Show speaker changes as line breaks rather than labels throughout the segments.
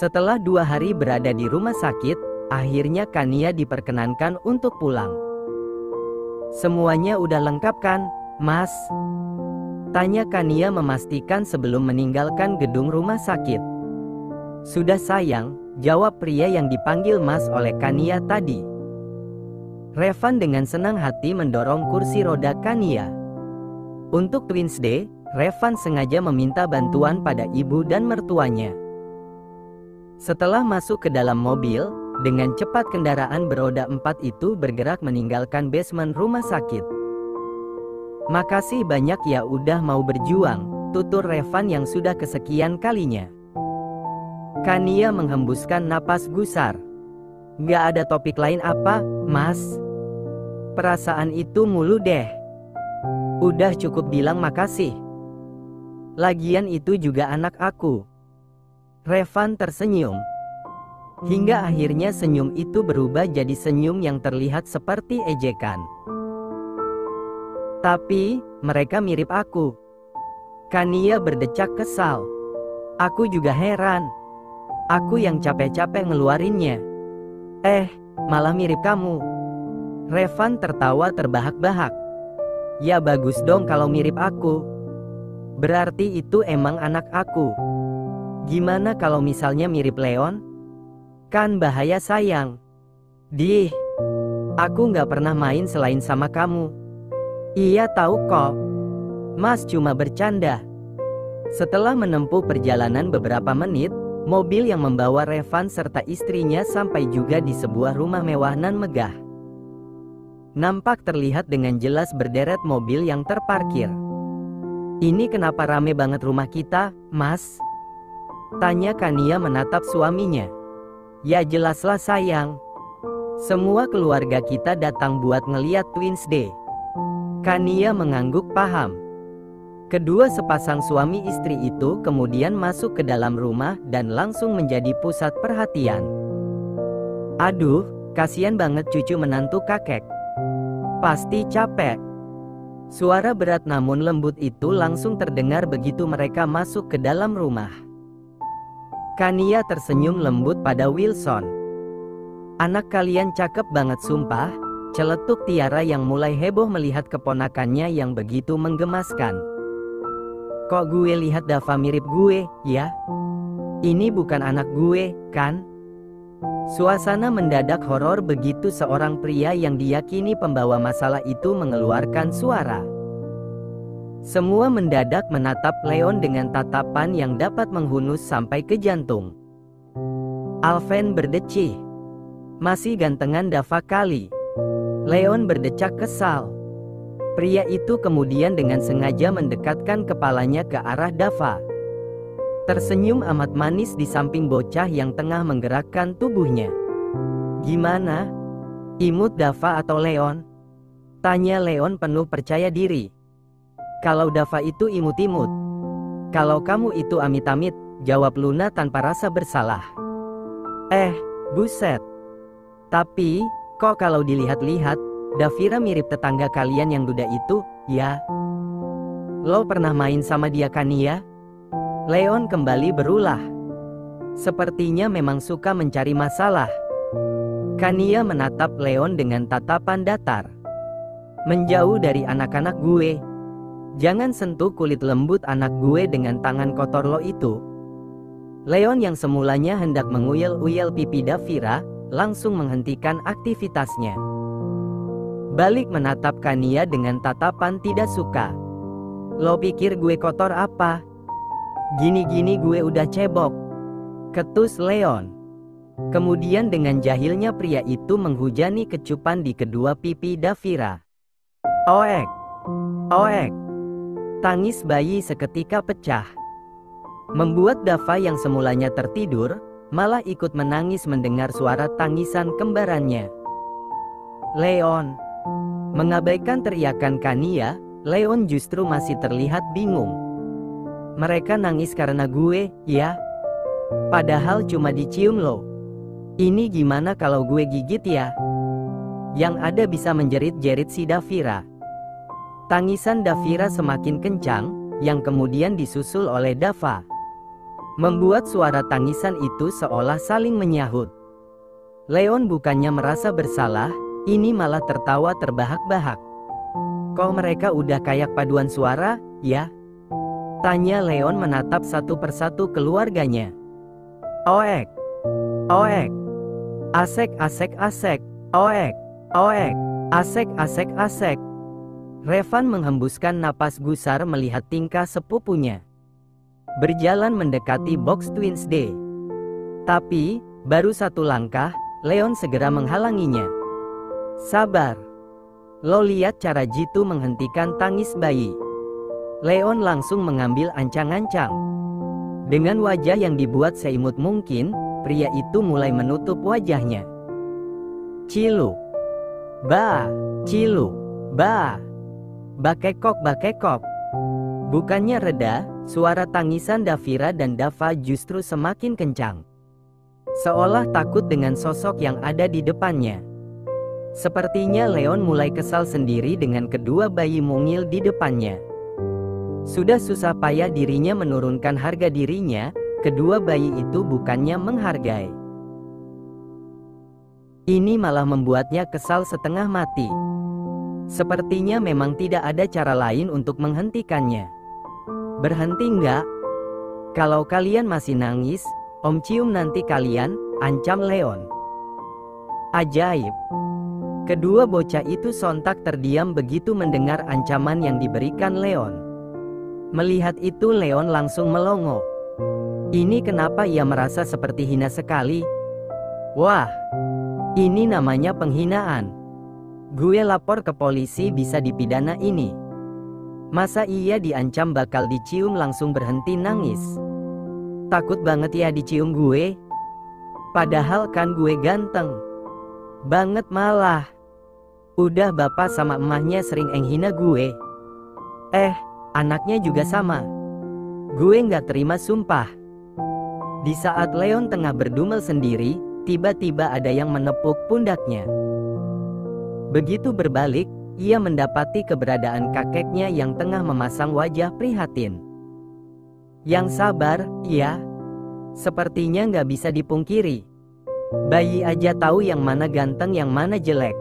Setelah 2 hari berada di rumah sakit, akhirnya Kania diperkenankan untuk pulang. "Semuanya udah lengkap kan, Mas?" tanya Kania memastikan sebelum meninggalkan gedung rumah sakit. "Sudah sayang," jawab pria yang dipanggil Mas oleh Kania tadi. Revan dengan senang hati mendorong kursi roda Kania. Untuk Twins Day, Revan sengaja meminta bantuan pada ibu dan mertuanya. Setelah masuk ke dalam mobil, dengan cepat kendaraan beroda 4 itu bergerak meninggalkan basement rumah sakit. "Makasih banyak ya udah mau berjuang," tutur Revan yang sudah kesekian kalinya. Kania menghembuskan napas gusar. "Gak ada topik lain apa, Mas? Perasaan itu mulu deh. Udah cukup bilang makasih. Lagian itu juga anak aku." Revan tersenyum. Hingga akhirnya senyum itu berubah jadi senyum yang terlihat seperti ejekan. "Tapi, mereka mirip aku." Kania berdecak kesal. "Aku juga heran. Aku yang capek-capek ngeluarinnya. Malah mirip kamu." Revan tertawa terbahak-bahak. "Ya bagus dong kalau mirip aku. Berarti itu emang anak aku. Gimana kalau misalnya mirip Leon? Kan bahaya sayang." "Dih, aku nggak pernah main selain sama kamu." "Iya tahu kok. Mas cuma bercanda." Setelah menempuh perjalanan beberapa menit, mobil yang membawa Revan serta istrinya sampai juga di sebuah rumah mewah nan megah. Nampak terlihat dengan jelas berderet mobil yang terparkir. "Ini kenapa rame banget rumah kita, Mas?" tanya Kania menatap suaminya. "Ya jelaslah sayang. Semua keluarga kita datang buat ngeliat Twins Day." Kania mengangguk paham. Kedua sepasang suami istri itu kemudian masuk ke dalam rumah dan langsung menjadi pusat perhatian. "Aduh, kasihan banget cucu menantu kakek. Pasti capek." Suara berat namun lembut itu langsung terdengar begitu mereka masuk ke dalam rumah. Kania tersenyum lembut pada Wilson. "Anak kalian cakep banget sumpah," celetuk Tiara yang mulai heboh melihat keponakannya yang begitu menggemaskan. "Kok gue lihat Dava mirip gue, ya? Ini bukan anak gue, kan?" Suasana mendadak horor begitu seorang pria yang diyakini pembawa masalah itu mengeluarkan suara. Semua mendadak menatap Leon dengan tatapan yang dapat menghunus sampai ke jantung. Alven berdecih. "Masih gantengan Dava kali." Leon berdecak kesal. Pria itu kemudian dengan sengaja mendekatkan kepalanya ke arah Dava. Tersenyum amat manis di samping bocah yang tengah menggerakkan tubuhnya. "Gimana? Imut Dava atau Leon?" tanya Leon penuh percaya diri. "Kalau Dava itu imut-imut. Kalau kamu itu amit-amit," jawab Luna tanpa rasa bersalah. Buset. Tapi, kok kalau dilihat-lihat, Davira mirip tetangga kalian yang duda itu, ya? Lo pernah main sama dia kan ya?" Leon kembali berulah. Sepertinya memang suka mencari masalah. Kania menatap Leon dengan tatapan datar. "Menjauh dari anak-anak gue. Jangan sentuh kulit lembut anak gue dengan tangan kotor lo itu." Leon yang semulanya hendak menguyel-uyel pipi Davira, langsung menghentikan aktivitasnya. Balik menatap Kania dengan tatapan tidak suka. "Lo pikir gue kotor apa? Gini-gini gue udah cebok," ketus Leon. Kemudian dengan jahilnya pria itu menghujani kecupan di kedua pipi Davira. "Oek! Oek!" Tangis bayi seketika pecah. Membuat Dava yang semulanya tertidur, malah ikut menangis mendengar suara tangisan kembarannya. "Leon!" Mengabaikan teriakan Kania, Leon justru masih terlihat bingung. "Mereka nangis karena gue, ya? Padahal cuma dicium loh. Ini gimana kalau gue gigit ya?" Yang ada bisa menjerit-jerit si Davira. Tangisan Davira semakin kencang, yang kemudian disusul oleh Dava. Membuat suara tangisan itu seolah saling menyahut. Leon bukannya merasa bersalah, ini malah tertawa terbahak-bahak. "Kok mereka udah kayak paduan suara, ya?" tanya Leon menatap satu persatu keluarganya. "Oek, oek, asek asek asek, oek, oek, asek asek asek." Revan menghembuskan napas gusar melihat tingkah sepupunya berjalan mendekati box Twins D. Tapi, baru satu langkah, Leon segera menghalanginya. "Sabar. Lo lihat cara Jitu menghentikan tangis bayi." Leon langsung mengambil ancang-ancang. Dengan wajah yang dibuat seimut mungkin, pria itu mulai menutup wajahnya. "Cilu. Ba. Cilu. Ba. Bakekok bakekok." Bukannya reda, suara tangisan Davira dan Dava justru semakin kencang. Seolah takut dengan sosok yang ada di depannya. Sepertinya Leon mulai kesal sendiri dengan kedua bayi mungil di depannya. Sudah susah payah dirinya menurunkan harga dirinya, kedua bayi itu bukannya menghargai. Ini malah membuatnya kesal setengah mati. Sepertinya memang tidak ada cara lain untuk menghentikannya. "Berhenti nggak? Kalau kalian masih nangis, Om cium nanti kalian," ancam Leon. Ajaib. Kedua bocah itu sontak terdiam begitu mendengar ancaman yang diberikan Leon. Melihat itu Leon langsung melongo. Ini kenapa ia merasa seperti hina sekali? Wah, ini namanya penghinaan. Gue lapor ke polisi, bisa dipidana ini. Masa iya diancam bakal dicium langsung berhenti nangis? Takut banget ya dicium gue? Padahal kan gue ganteng banget malah. Udah bapak sama emahnya sering menghina gue. Anaknya juga sama. Gue nggak terima sumpah. Di saat Leon tengah berdumel sendiri, tiba-tiba ada yang menepuk pundaknya. Begitu berbalik, ia mendapati keberadaan kakeknya yang tengah memasang wajah prihatin. "Yang sabar, ya. Sepertinya nggak bisa dipungkiri. Bayi aja tahu yang mana ganteng yang mana jelek.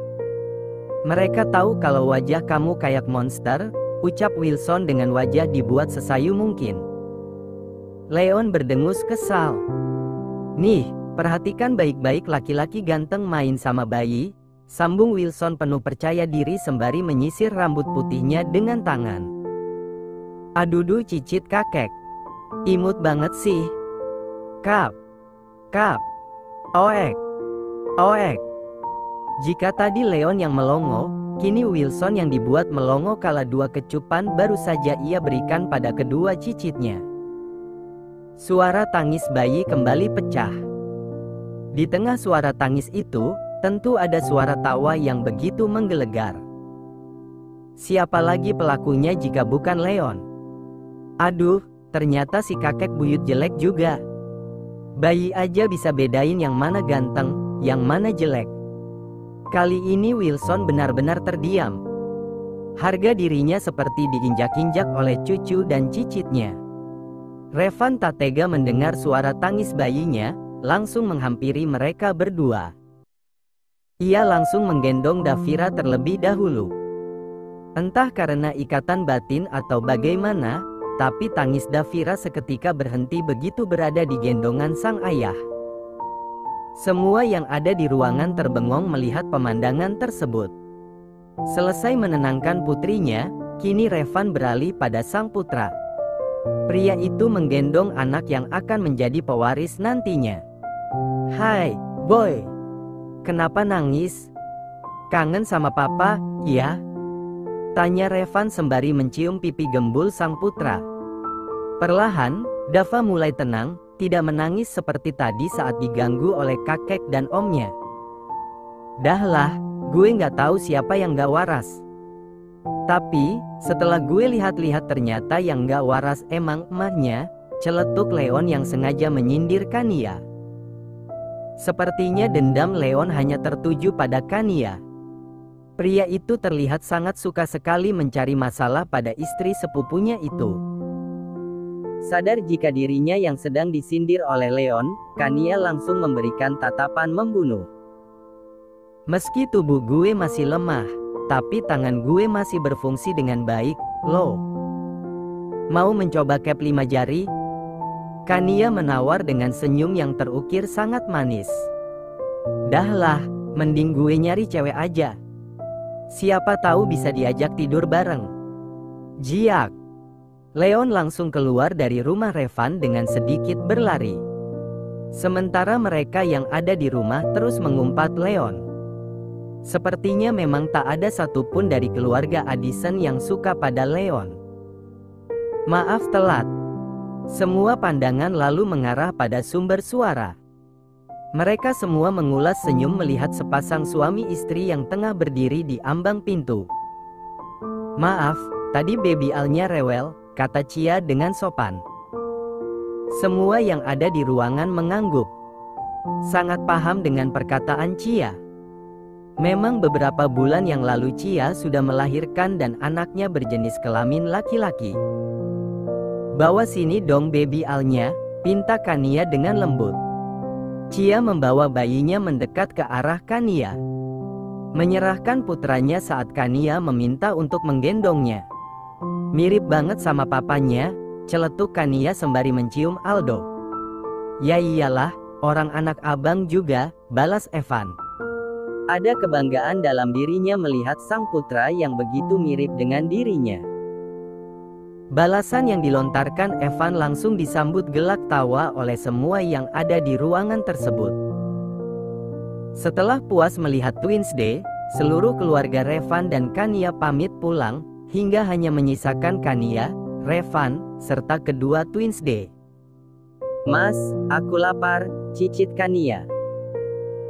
Mereka tahu kalau wajah kamu kayak monster," ucap Wilson dengan wajah dibuat sesayu mungkin. Leon berdengus kesal. "Nih, perhatikan baik-baik laki-laki ganteng main sama bayi," sambung Wilson penuh percaya diri sembari menyisir rambut putihnya dengan tangan. "Aduduh cicit kakek. Imut banget sih. Kap. Kap. Oek. Oek." Jika tadi Leon yang melongo, kini Wilson yang dibuat melongo kala dua kecupan baru saja ia berikan pada kedua cicitnya. Suara tangis bayi kembali pecah. Di tengah suara tangis itu, tentu ada suara tawa yang begitu menggelegar. Siapa lagi pelakunya jika bukan Leon? Aduh, ternyata si kakek buyut jelek juga. Bayi aja bisa bedain yang mana ganteng, yang mana jelek. Kali ini Wilson benar-benar terdiam. Harga dirinya seperti diinjak-injak oleh cucu dan cicitnya. Revan tak tega mendengar suara tangis bayinya, langsung menghampiri mereka berdua. Ia langsung menggendong Davira terlebih dahulu. Entah karena ikatan batin atau bagaimana, tapi tangis Davira seketika berhenti begitu berada di gendongan sang ayah. Semua yang ada di ruangan terbengong melihat pemandangan tersebut. Selesai menenangkan putrinya, kini Revan beralih pada sang putra. Pria itu menggendong anak yang akan menjadi pewaris nantinya. "Hai, boy. Kenapa nangis? Kangen sama papa, ya?" tanya Revan sembari mencium pipi gembul sang putra. Perlahan, Dava mulai tenang, tidak menangis seperti tadi saat diganggu oleh kakek dan omnya. "Dahlah, gue nggak tahu siapa yang nggak waras. Tapi, setelah gue lihat-lihat ternyata yang nggak waras emang emahnya," celetuk Leon yang sengaja menyindir Kania. Sepertinya dendam Leon hanya tertuju pada Kania. Pria itu terlihat sangat suka sekali mencari masalah pada istri sepupunya itu. Sadar jika dirinya yang sedang disindir oleh Leon, Kania langsung memberikan tatapan membunuh. Meski tubuh gue masih lemah, tapi tangan gue masih berfungsi dengan baik, loh. Mau mencoba cap 5 jari? Kania menawar dengan senyum yang terukir sangat manis. Dahlah, mending gue nyari cewek aja. Siapa tahu bisa diajak tidur bareng. Jiak. Leon langsung keluar dari rumah Revan dengan sedikit berlari. Sementara mereka yang ada di rumah terus mengumpat Leon. Sepertinya memang tak ada satupun dari keluarga Addison yang suka pada Leon. Maaf telat. Semua pandangan lalu mengarah pada sumber suara. Mereka semua mengulas senyum melihat sepasang suami istri yang tengah berdiri di ambang pintu. Maaf, tadi baby Alnya rewel, kata Chia dengan sopan. Semua yang ada di ruangan mengangguk. Sangat paham dengan perkataan Chia. Memang beberapa bulan yang lalu Chia sudah melahirkan dan anaknya berjenis kelamin laki-laki. Bawa sini dong baby Alnya, pinta Kania dengan lembut. Chia membawa bayinya mendekat ke arah Kania. Menyerahkan putranya saat Kania meminta untuk menggendongnya. Mirip banget sama papanya, celetuk Kania sembari mencium Aldo. Ya iyalah, orang anak abang juga, balas Evan. Ada kebanggaan dalam dirinya melihat sang putra yang begitu mirip dengan dirinya. Balasan yang dilontarkan Evan langsung disambut gelak tawa oleh semua yang ada di ruangan tersebut. Setelah puas melihat Twins Day, seluruh keluarga Revan dan Kania pamit pulang, hingga hanya menyisakan Kania, Revan, serta kedua Twins Day. Mas, aku lapar, cicit Kania.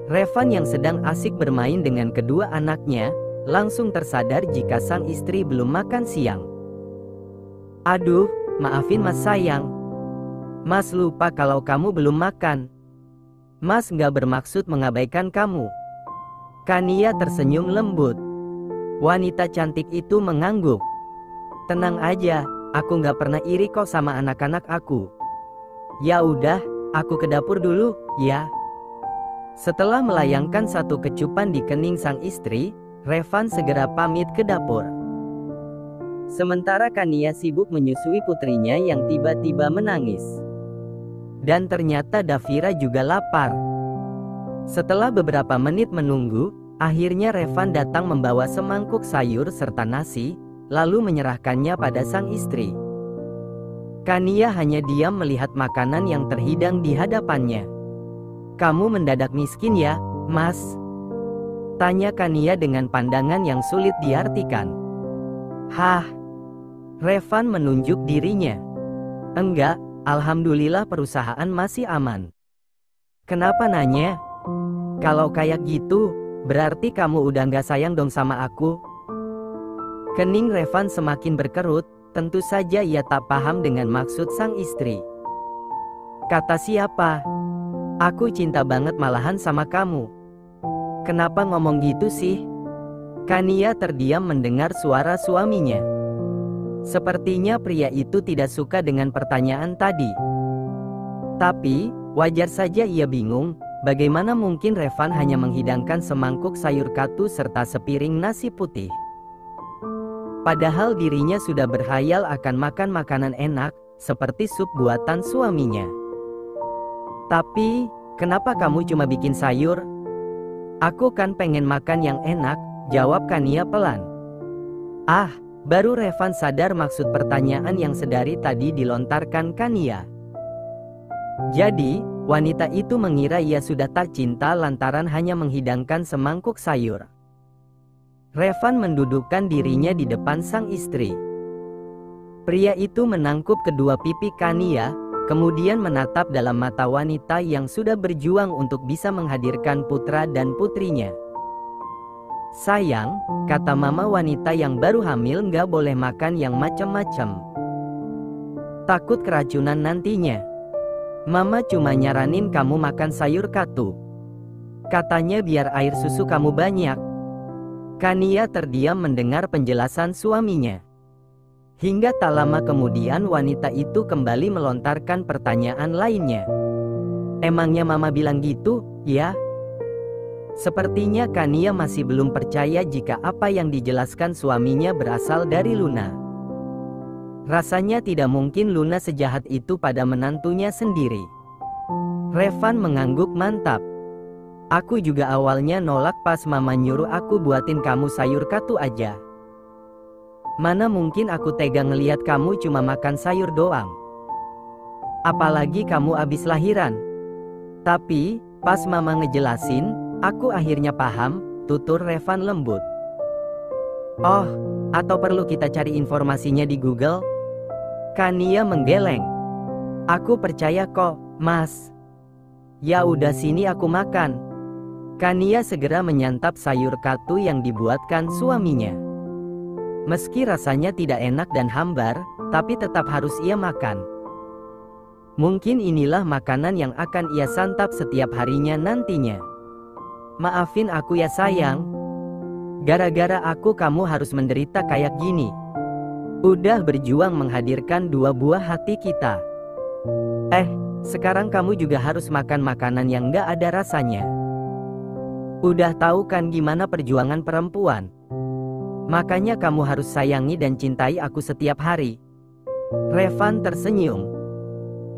Revan yang sedang asik bermain dengan kedua anaknya, langsung tersadar jika sang istri belum makan siang. Aduh, maafin mas sayang. Mas lupa kalau kamu belum makan. Mas nggak bermaksud mengabaikan kamu. Kania tersenyum lembut. Wanita cantik itu mengangguk. Tenang aja, aku nggak pernah iri kok sama anak-anak aku. Ya udah, aku ke dapur dulu, ya. Setelah melayangkan satu kecupan di kening sang istri, Revan segera pamit ke dapur. Sementara Kania sibuk menyusui putrinya yang tiba-tiba menangis. Dan ternyata Davira juga lapar. Setelah beberapa menit menunggu, akhirnya Revan datang membawa semangkuk sayur serta nasi, lalu menyerahkannya pada sang istri. Kania hanya diam melihat makanan yang terhidang di hadapannya. Kamu mendadak miskin ya, Mas? Tanya Kania dengan pandangan yang sulit diartikan. Hah? Revan menunjuk dirinya. Enggak, alhamdulillah perusahaan masih aman. Kenapa nanya? Kalau kayak gitu, berarti kamu udah gak sayang dong sama aku. Kening Revan semakin berkerut, tentu saja ia tak paham dengan maksud sang istri. Kata siapa? Aku cinta banget malahan sama kamu. Kenapa ngomong gitu sih? Kania terdiam mendengar suara suaminya. Sepertinya pria itu tidak suka dengan pertanyaan tadi. Tapi, wajar saja ia bingung, bagaimana mungkin Revan hanya menghidangkan semangkuk sayur katu serta sepiring nasi putih. Padahal dirinya sudah berhayal akan makan makanan enak, seperti sup buatan suaminya. Tapi, kenapa kamu cuma bikin sayur? Aku kan pengen makan yang enak, jawab Kania pelan. Ah, baru Revan sadar maksud pertanyaan yang sedari tadi dilontarkan Kania. Jadi, wanita itu mengira ia sudah tak cinta lantaran hanya menghidangkan semangkuk sayur. Revan mendudukkan dirinya di depan sang istri. Pria itu menangkup kedua pipi Kania, kemudian menatap dalam mata wanita yang sudah berjuang untuk bisa menghadirkan putra dan putrinya. Sayang, kata mama wanita yang baru hamil nggak boleh makan yang macam-macam. Takut keracunan nantinya. Mama cuma nyaranin kamu makan sayur katu. Katanya biar air susu kamu banyak. Kania terdiam mendengar penjelasan suaminya. Hingga tak lama kemudian wanita itu kembali melontarkan pertanyaan lainnya. Emangnya mama bilang gitu, ya? Sepertinya Kania masih belum percaya jika apa yang dijelaskan suaminya berasal dari Luna. Rasanya tidak mungkin Luna sejahat itu pada menantunya sendiri. Revan mengangguk mantap. Aku juga awalnya nolak pas mama nyuruh aku buatin kamu sayur katu aja. Mana mungkin aku tega ngelihat kamu cuma makan sayur doang. Apalagi kamu abis lahiran. Tapi, pas mama ngejelasin, aku akhirnya paham, tutur Revan lembut. Oh, atau perlu kita cari informasinya di Google? Kania menggeleng. Aku percaya kok, Mas. Ya udah sini aku makan. Kania segera menyantap sayur katu yang dibuatkan suaminya. Meski rasanya tidak enak dan hambar, tapi tetap harus ia makan. Mungkin inilah makanan yang akan ia santap setiap harinya nantinya. Maafin aku ya sayang. Gara-gara aku kamu harus menderita kayak gini. Udah berjuang menghadirkan dua buah hati kita. Sekarang kamu juga harus makan makanan yang gak ada rasanya. Udah tahu kan gimana perjuangan perempuan? Makanya kamu harus sayangi dan cintai aku setiap hari. Revan tersenyum.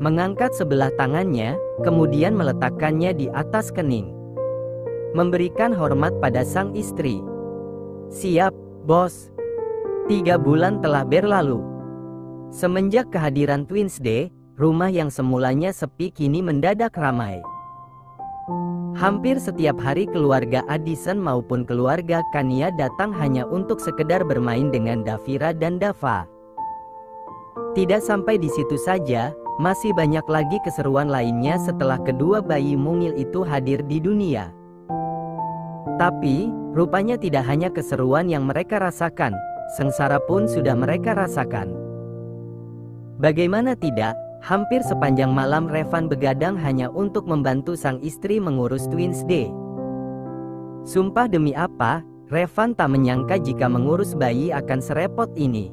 Mengangkat sebelah tangannya, kemudian meletakkannya di atas kening. Memberikan hormat pada sang istri. Siap, bos. 3 bulan telah berlalu. Semenjak kehadiran Twins-Day, rumah yang semulanya sepi kini mendadak ramai. Hampir setiap hari keluarga Addison maupun keluarga Kania datang hanya untuk sekedar bermain dengan Davira dan Dava. Tidak sampai di situ saja, masih banyak lagi keseruan lainnya setelah kedua bayi mungil itu hadir di dunia. Tapi, rupanya tidak hanya keseruan yang mereka rasakan, sengsara pun sudah mereka rasakan. Bagaimana tidak? Hampir sepanjang malam Revan begadang hanya untuk membantu sang istri mengurus Twins-Day. Sumpah demi apa, Revan tak menyangka jika mengurus bayi akan serepot ini.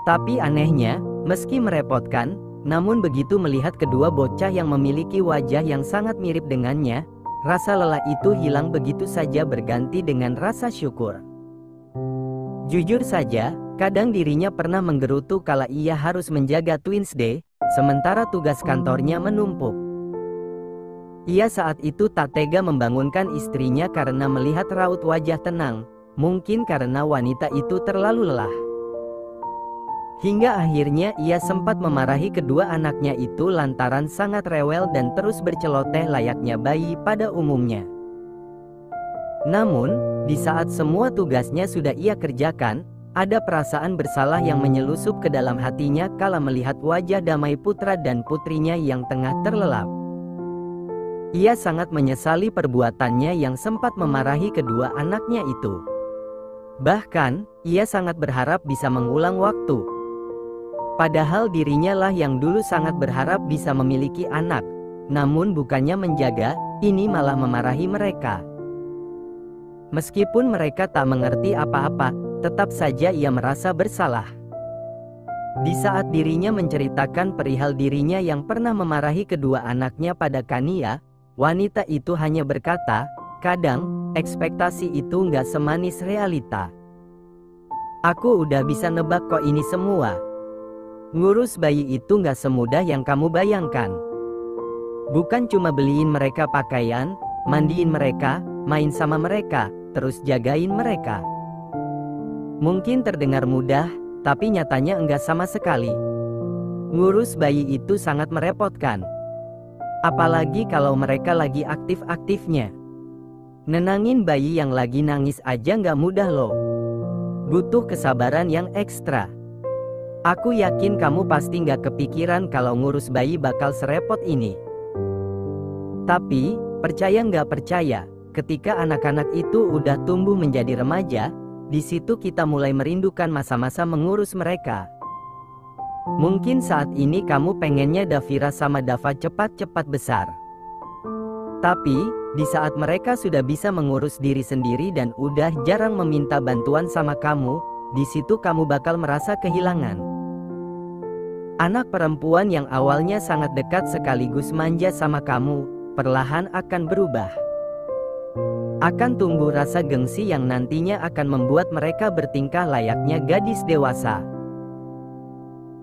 Tapi anehnya, meski merepotkan, namun begitu melihat kedua bocah yang memiliki wajah yang sangat mirip dengannya, rasa lelah itu hilang begitu saja berganti dengan rasa syukur. Jujur saja, kadang dirinya pernah menggerutu kala ia harus menjaga Twins-Day, sementara tugas kantornya menumpuk. Ia saat itu tak tega membangunkan istrinya karena melihat raut wajah tenang, mungkin karena wanita itu terlalu lelah. Hingga akhirnya ia sempat memarahi kedua anaknya itu lantaran sangat rewel dan terus berceloteh layaknya bayi pada umumnya. Namun, di saat semua tugasnya sudah ia kerjakan, ada perasaan bersalah yang menyelusup ke dalam hatinya kala melihat wajah damai putra dan putrinya yang tengah terlelap. Ia sangat menyesali perbuatannya yang sempat memarahi kedua anaknya itu. Bahkan, ia sangat berharap bisa mengulang waktu. Padahal dirinya lah yang dulu sangat berharap bisa memiliki anak, namun bukannya menjaga, ini malah memarahi mereka. Meskipun mereka tak mengerti apa-apa, tetap saja ia merasa bersalah. Di saat dirinya menceritakan perihal dirinya yang pernah memarahi kedua anaknya pada Kania, wanita itu hanya berkata, kadang, ekspektasi itu nggak semanis realita. Aku udah bisa nebak kok ini semua. Ngurus bayi itu nggak semudah yang kamu bayangkan. Bukan cuma beliin mereka pakaian, mandiin mereka, main sama mereka, terus jagain mereka. Mungkin terdengar mudah, tapi nyatanya enggak sama sekali. Ngurus bayi itu sangat merepotkan. Apalagi kalau mereka lagi aktif-aktifnya. Nenangin bayi yang lagi nangis aja nggak mudah loh. Butuh kesabaran yang ekstra. Aku yakin kamu pasti nggak kepikiran kalau ngurus bayi bakal serepot ini. Tapi, percaya nggak percaya, ketika anak-anak itu udah tumbuh menjadi remaja, di situ kita mulai merindukan masa-masa mengurus mereka. Mungkin saat ini kamu pengennya Davira sama Dava cepat-cepat besar. Tapi, di saat mereka sudah bisa mengurus diri sendiri dan udah jarang meminta bantuan sama kamu, di situ kamu bakal merasa kehilangan. Anak perempuan yang awalnya sangat dekat sekaligus manja sama kamu, perlahan akan berubah. Akan tumbuh rasa gengsi yang nantinya akan membuat mereka bertingkah layaknya gadis dewasa.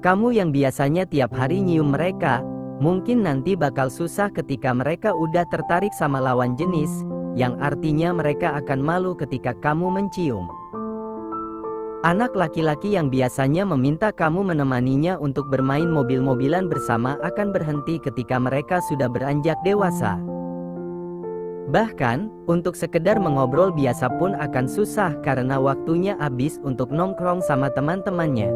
Kamu yang biasanya tiap hari nyium mereka, mungkin nanti bakal susah ketika mereka udah tertarik sama lawan jenis, yang artinya mereka akan malu ketika kamu mencium. Anak laki-laki yang biasanya meminta kamu menemaninya untuk bermain mobil-mobilan bersama akan berhenti ketika mereka sudah beranjak dewasa. Bahkan, untuk sekedar mengobrol biasa pun akan susah karena waktunya habis untuk nongkrong sama teman-temannya.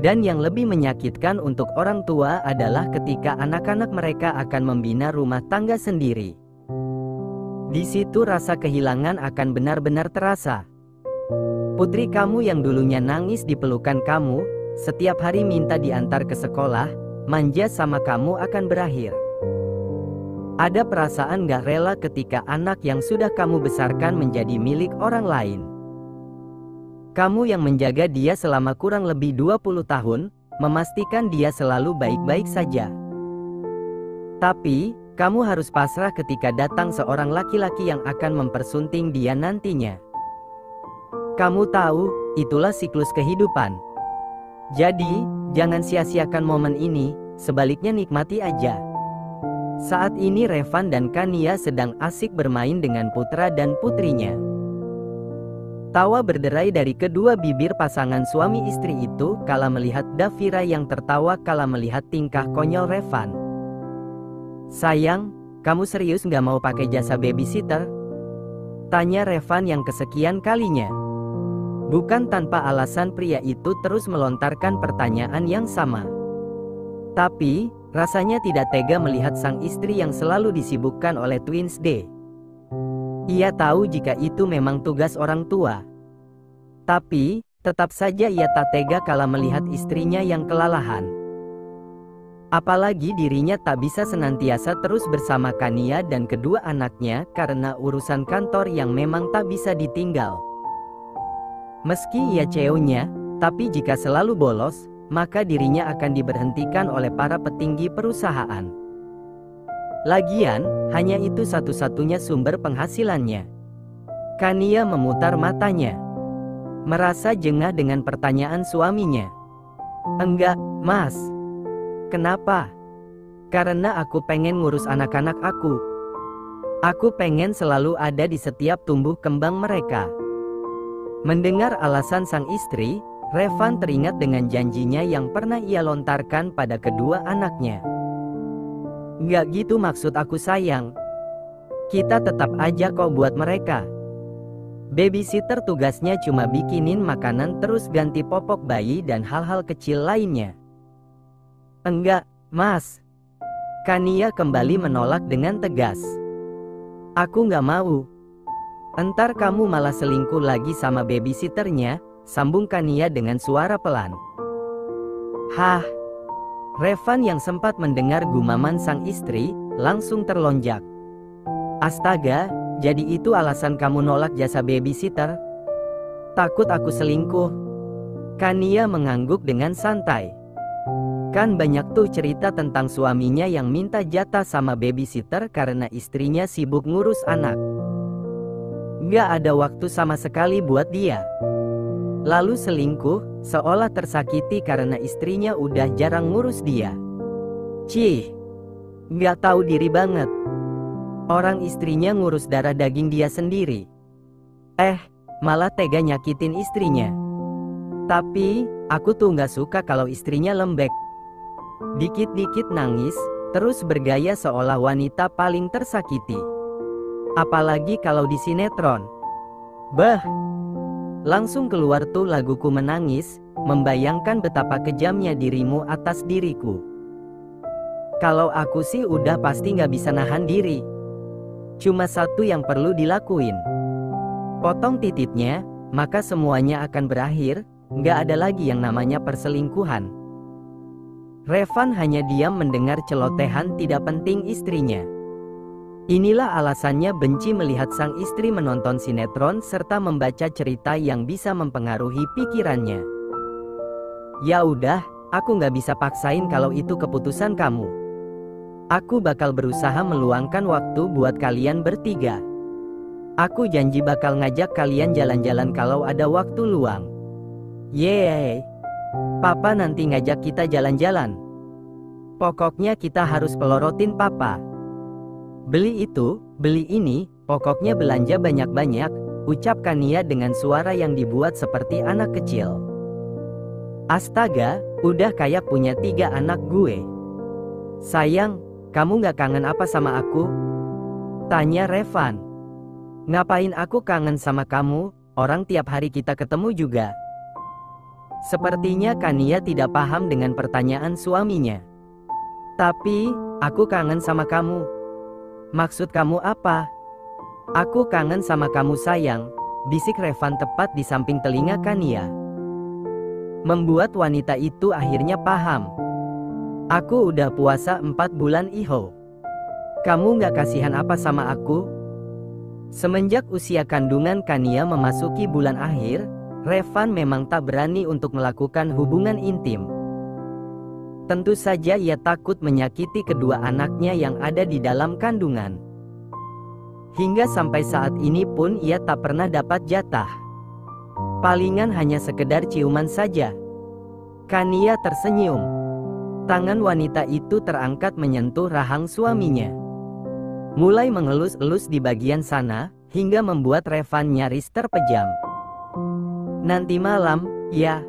Dan yang lebih menyakitkan untuk orang tua adalah ketika anak-anak mereka akan membina rumah tangga sendiri. Di situ rasa kehilangan akan benar-benar terasa. Putri kamu yang dulunya nangis di pelukan kamu, setiap hari minta diantar ke sekolah, manja sama kamu akan berakhir. Ada perasaan gak rela ketika anak yang sudah kamu besarkan menjadi milik orang lain. Kamu yang menjaga dia selama kurang lebih 20 tahun, memastikan dia selalu baik-baik saja. Tapi, kamu harus pasrah ketika datang seorang laki-laki yang akan mempersunting dia nantinya. Kamu tahu, itulah siklus kehidupan. Jadi, jangan sia-siakan momen ini, sebaliknya nikmati aja. Saat ini Revan dan Kania sedang asik bermain dengan putra dan putrinya. Tawa berderai dari kedua bibir pasangan suami istri itu kala melihat Davira yang tertawa kala melihat tingkah konyol Revan. "Sayang, kamu serius nggak mau pakai jasa babysitter?" tanya Revan yang kesekian kalinya. Bukan tanpa alasan pria itu terus melontarkan pertanyaan yang sama. Tapi, rasanya tidak tega melihat sang istri yang selalu disibukkan oleh Twins Day. Ia tahu jika itu memang tugas orang tua. Tapi, tetap saja ia tak tega kala melihat istrinya yang kelalahan. Apalagi dirinya tak bisa senantiasa terus bersama Kania dan kedua anaknya karena urusan kantor yang memang tak bisa ditinggal. Meski ia CEO-nya, tapi jika selalu bolos, maka dirinya akan diberhentikan oleh para petinggi perusahaan. Lagian, hanya itu satu-satunya sumber penghasilannya. Kania memutar matanya, merasa jengah dengan pertanyaan suaminya. "Enggak, Mas." "Kenapa?" "Karena aku pengen ngurus anak-anak aku. Aku pengen selalu ada di setiap tumbuh kembang mereka." Mendengar alasan sang istri, Revan teringat dengan janjinya yang pernah ia lontarkan pada kedua anaknya. "Nggak gitu maksud aku sayang. Kita tetap aja kok buat mereka. Babysitter tugasnya cuma bikinin makanan terus ganti popok bayi dan hal-hal kecil lainnya." "Enggak, Mas." Kania kembali menolak dengan tegas. "Aku nggak mau. Entar kamu malah selingkuh lagi sama babysitternya," sambung Kania dengan suara pelan. "Hah?" Revan yang sempat mendengar gumaman sang istri, langsung terlonjak. "Astaga, jadi itu alasan kamu nolak jasa babysitter? Takut aku selingkuh?" Kania mengangguk dengan santai. Kan banyak tuh cerita tentang suaminya yang minta jatah sama babysitter karena istrinya sibuk ngurus anak. Gak ada waktu sama sekali buat dia. Lalu selingkuh, seolah tersakiti karena istrinya udah jarang ngurus dia. Cih, gak tahu diri banget. Orang istrinya ngurus darah daging dia sendiri. Malah tega nyakitin istrinya. Tapi, aku tuh gak suka kalau istrinya lembek. Dikit-dikit nangis, terus bergaya seolah wanita paling tersakiti. Apalagi kalau di sinetron. Bah! Langsung keluar tuh laguku menangis, membayangkan betapa kejamnya dirimu atas diriku. Kalau aku sih udah pasti gak bisa nahan diri. Cuma satu yang perlu dilakuin. Potong titiknya, maka semuanya akan berakhir, gak ada lagi yang namanya perselingkuhan. Revan hanya diam mendengar celotehan tidak penting istrinya. Inilah alasannya benci melihat sang istri menonton sinetron serta membaca cerita yang bisa mempengaruhi pikirannya. Ya udah, aku nggak bisa paksain kalau itu keputusan kamu. Aku bakal berusaha meluangkan waktu buat kalian bertiga. Aku janji bakal ngajak kalian jalan-jalan kalau ada waktu luang. Yeay. Papa nanti ngajak kita jalan-jalan. Pokoknya kita harus pelorotin papa. Beli itu, beli ini, pokoknya belanja banyak-banyak, ucap Kania dengan suara yang dibuat seperti anak kecil. Astaga, udah kayak punya 3 anak gue. Sayang, kamu gak kangen apa sama aku? Tanya Revan. Ngapain aku kangen sama kamu, orang tiap hari kita ketemu juga. Sepertinya Kania tidak paham dengan pertanyaan suaminya. Tapi, aku kangen sama kamu. Maksud kamu apa? Aku kangen sama kamu sayang, bisik Revan tepat di samping telinga Kania. Membuat wanita itu akhirnya paham. Aku udah puasa 4 bulan Iho. Kamu gak kasihan apa sama aku? Semenjak usia kandungan Kania memasuki bulan akhir, Revan memang tak berani untuk melakukan hubungan intim. Tentu saja ia takut menyakiti kedua anaknya yang ada di dalam kandungan. Hingga sampai saat ini pun ia tak pernah dapat jatah. Palingan hanya sekedar ciuman saja. Kania tersenyum. Tangan wanita itu terangkat menyentuh rahang suaminya. Mulai mengelus-elus di bagian sana, hingga membuat Revan nyaris terpejam. Nanti malam, ya.